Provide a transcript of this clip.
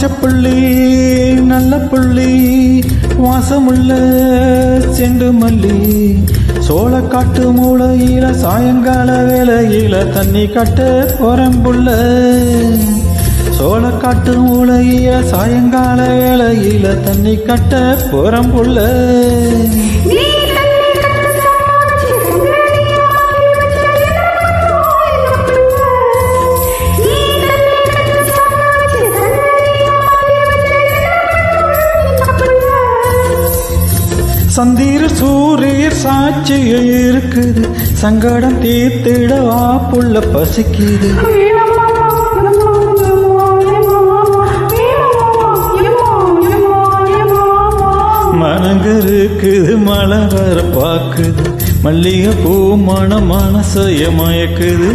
பச்சைப்புள்ளி நல்ல புள்ளி வாசமுள்ள செண்டு மல்லி சோளக்காட்டு மூளையில சாயங்கால வேளையில தண்ணி கட்ட போறம்புள்ள சோளக்காட்டு மூளையில சாயங்கால வேளையில தண்ணி கட்ட போறம்புள்ள சந்தீர் சூரியர் சாட்சிய இருக்குது சங்கடம் தீர்த்திடவா புள்ள பசிக்குது மனங்க இருக்குது மழை வர பாக்குது மல்லிகை பூ மன மனசைய மயக்குது